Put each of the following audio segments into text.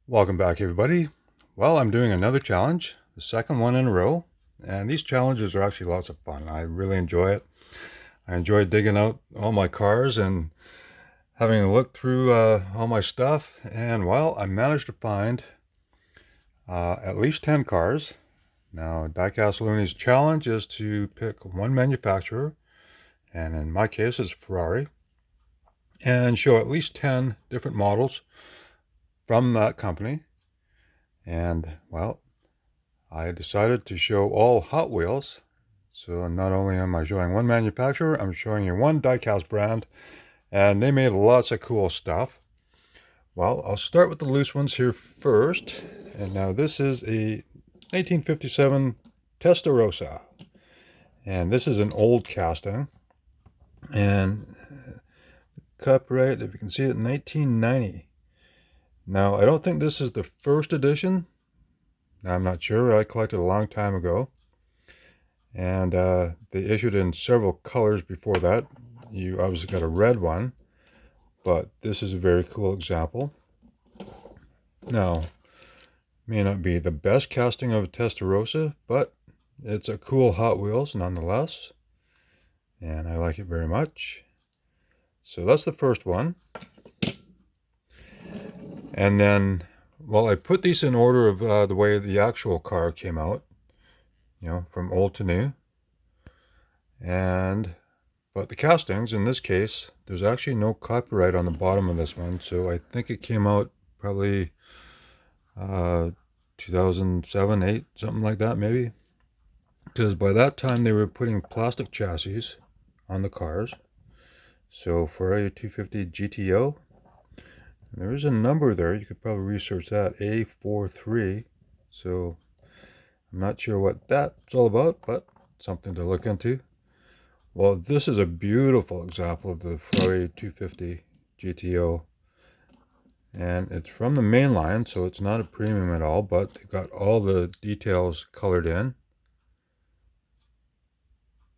Welcome back, everybody. Well, I'm doing another challenge, the second one in a row, and these challenges are actually lots of fun. I really enjoy it. I enjoy digging out all my cars and having a look through all my stuff, and well, I managed to find at least 10 cars. Now, Diecast Loonie's challenge is to pick one manufacturer, and in my case it's Ferrari, and show at least 10 different models from that company. And well, I decided to show all Hot Wheels. So not only am I showing one manufacturer, I'm showing you one diecast brand, and they made lots of cool stuff. Well, I'll start with the loose ones here first. And now this is a 1957 Testarossa. And this is an old casting. And copyright, if you can see it, 1990. Now, I don't think this is the first edition. I'm not sure. I collected a long time ago. And they issued in several colors before that. You obviously got a red one, but this is a very cool example. Now, may not be the best casting of a Testarossa, but it's a cool Hot Wheels nonetheless, and I like it very much. So that's the first one. And then, well, I put these in order of the way the actual car came out, from old to new. But the castings, in this case, there's actually no copyright on the bottom of this one, so I think it came out probably 2007, 8, something like that maybe. Because by that time they were putting plastic chassis on the cars. So Ferrari 250 GTO, there is a number there, you could probably research that, A43. So I'm not sure what that's all about, but something to look into. Well, this is a beautiful example of the Ferrari 250 GTO, and it's from the main line, so it's not a premium at all, but they've got all the details colored in.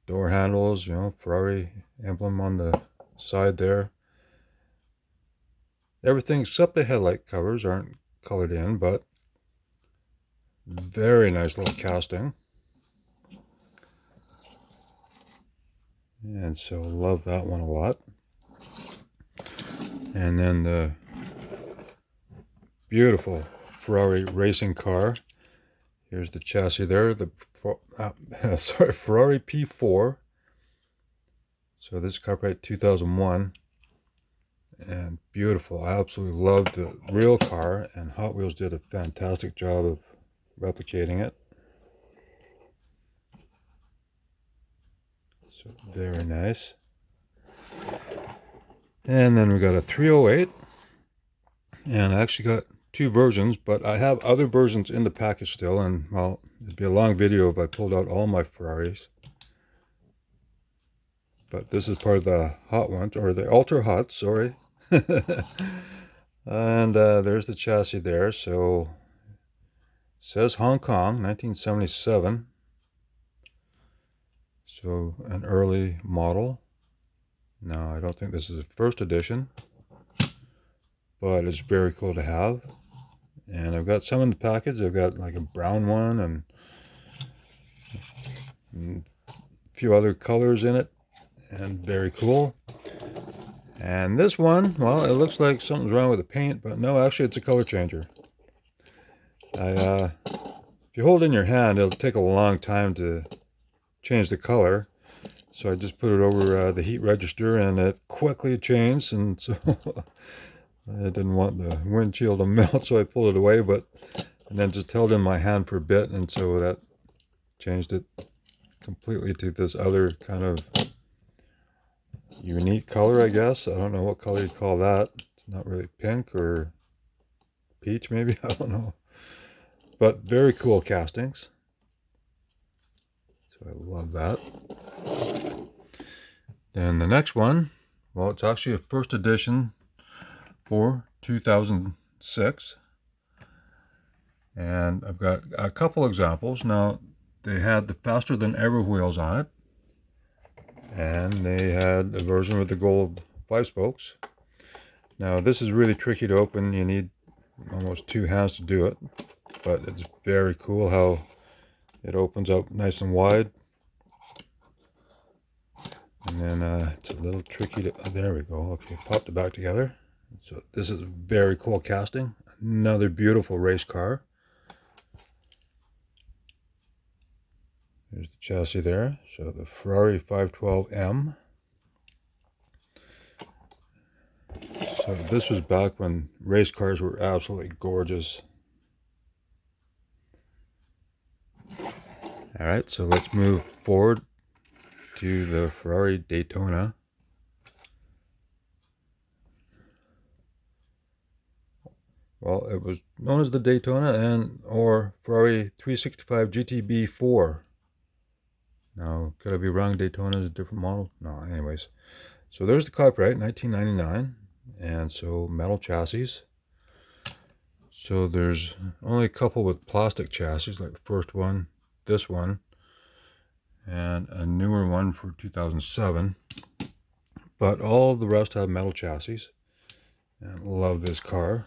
Door handles, Ferrari emblem on the side there. Everything except the headlight covers aren't colored in, but very nice little casting. And so love that one a lot. And then the beautiful Ferrari racing car. Here's the chassis there, the Ferrari P4. So this is copyright 2001. And beautiful. I absolutely love the real car, and Hot Wheels did a fantastic job of replicating it. So very nice. And then we got a 308, and I actually got two versions, but I have other versions in the package still, and well, it'd be a long video if I pulled out all my Ferraris. But this is part of the hot ones, or the ultra hot, sorry. And there's the chassis there. So it says Hong Kong 1977, so an early model. No, I don't think this is a first edition, but it's very cool to have. And I've got some in the package. I've got like a brown one and a few other colors in it, and very cool. And this one, well, it looks like something's wrong with the paint, but no, actually it's a color changer. If you hold it in your hand, it'll take a long time to change the color. So I just put it over the heat register, and it quickly changed, and so I didn't want the windshield to melt, so I pulled it away, and then just held it in my hand for a bit, and so that changed it completely to this other kind of unique color, I guess. I don't know what color you call that. It's not really pink or peach, maybe. I don't know. But very cool castings. So I love that. Then the next one, well, it's actually a first edition for 2006. And I've got a couple examples. Now, they had the faster than ever wheels on it, and they had a version with the gold 5 spokes. Now this is really tricky to open. You need almost two hands to do it, but it's very cool how it opens up nice and wide. And then it's a little tricky to, oh, there we go. Okay, popped it back together. So this is very cool casting. Another beautiful race car. There's the chassis there. So the Ferrari 512M. So this was back when race cars were absolutely gorgeous. All right, so let's move forward to the Ferrari Daytona. Well, it was known as the Daytona and or Ferrari 365 GTB4. Now, could I be wrong? Daytona is a different model? No, anyways. So there's the copyright, 1999. And so metal chassis. So there's only a couple with plastic chassis, like the first one, this one, and a newer one for 2007. But all the rest have metal chassis. And love this car.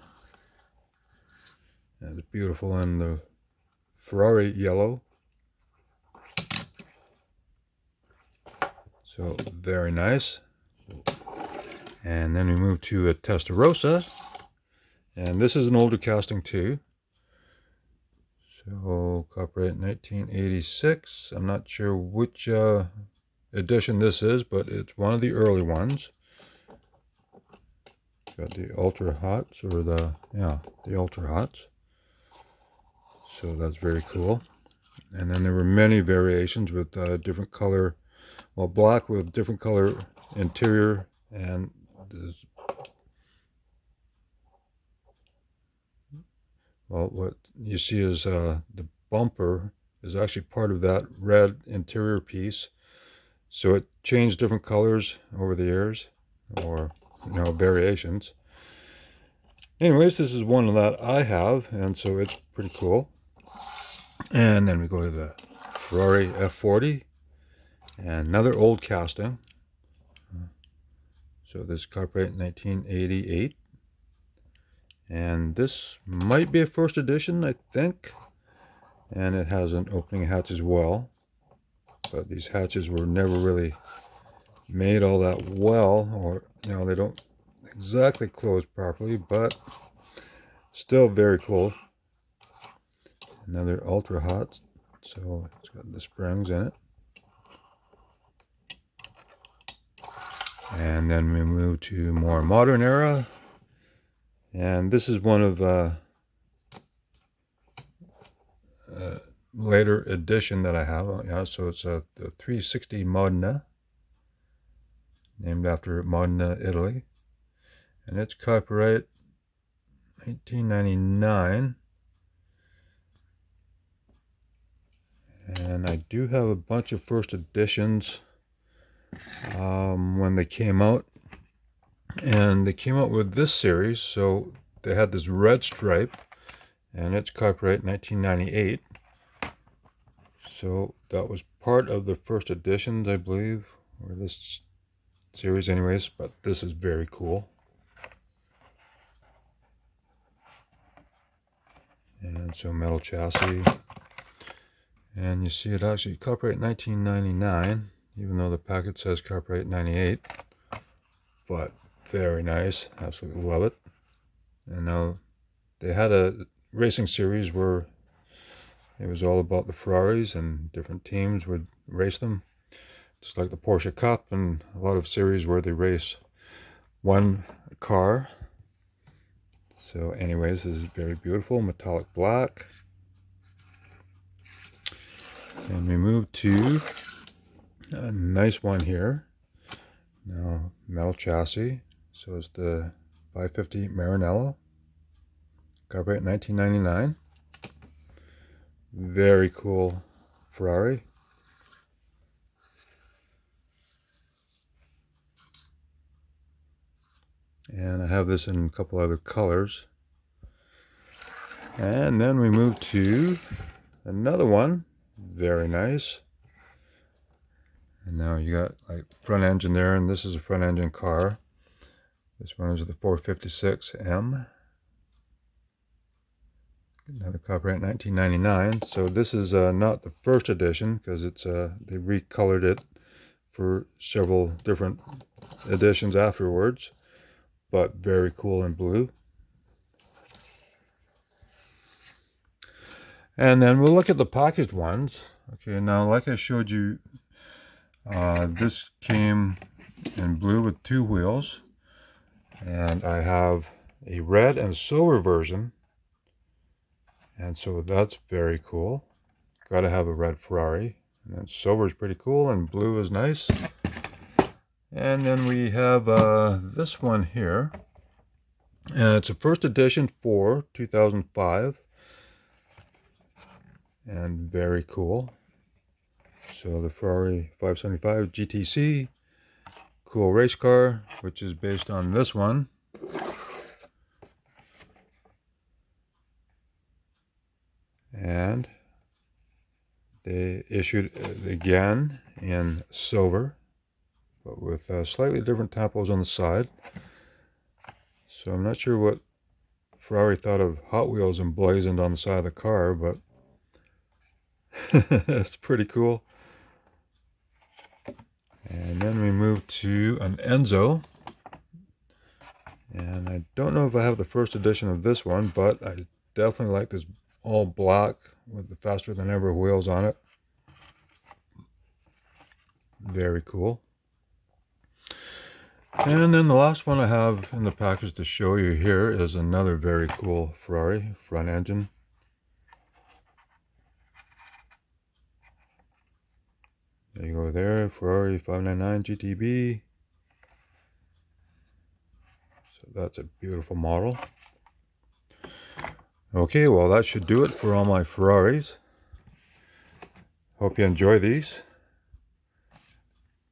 And it's beautiful in the Ferrari yellow. So very nice. And then we move to a Testarossa. And this is an older casting too. So copyright 1986. I'm not sure which edition this is, but it's one of the early ones. Got the Ultra Hots, or the Ultra Hots. So that's very cool. And then there were many variations with different color, well, black with different color interior, and this, well, what you see is the bumper is actually part of that red interior piece. So it changed different colors over the years, or variations. Anyways, this is one that I have, and so it's pretty cool. And then we go to the Ferrari F40, and another old casting. So this is copyright 1988. And this might be a first edition, I think. And it has an opening hatch as well. But these hatches were never really made all that well, or they don't exactly close properly, but still very cool. Another Ultra Hot, so it's got the springs in it. And then we move to more modern era, and this is one of later edition that I have. Yeah, so it's the 360 Modena, named after Modena, Italy, and it's copyright 1999. And I do have a bunch of first editions when they came out. And they came out with this series, so they had this red stripe, and it's copyright 1998. So that was part of the first editions, I believe, or this series anyways, but this is very cool. And so metal chassis. And you see it actually copyright 1999, even though the packet says copyright 98. But very nice, absolutely love it. And now they had a racing series where it was all about the Ferraris, and different teams would race them, just like the Porsche Cup, and a lot of series where they race one car. So anyways, this is very beautiful, metallic black. And we move to a nice one here. Now, metal chassis. So it's the 550 Maranello, copyright 1999. Very cool Ferrari. And I have this in a couple other colors. And then we move to another one. Very nice. And now you got like front engine there, and this is a front engine car. This one is the 456M. Another copyright 1999. So this is not the first edition, because it's they recolored it for several different editions afterwards, but very cool in blue. And then we'll look at the packaged ones. Okay, now like I showed you, this came in blue with 2 wheels, and I have a red and silver version, and so that's very cool. Gotta have a red Ferrari, and then silver is pretty cool, and blue is nice. And then we have this one here, and it's a first edition for 2005, and very cool. So the Ferrari 575 GTC, cool race car, which is based on this one. And they issued it again in silver, but with slightly different typos on the side. So I'm not sure what Ferrari thought of Hot Wheels emblazoned on the side of the car, but it's pretty cool. And then we move to an Enzo. And I don't know if I have the first edition of this one, but I definitely like this all black with the faster than ever wheels on it. Very cool. And then the last one I have in the package to show you here is another very cool Ferrari front engine. There you go there, Ferrari 599 GTB. So that's a beautiful model. Okay, well that should do it for all my Ferraris. Hope you enjoy these.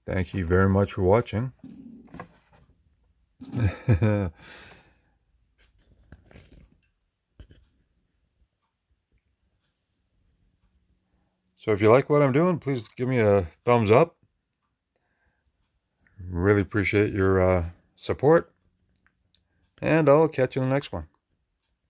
Thank you very much for watching. So if you like what I'm doing, please give me a thumbs up. Really appreciate your support. And I'll catch you in the next one.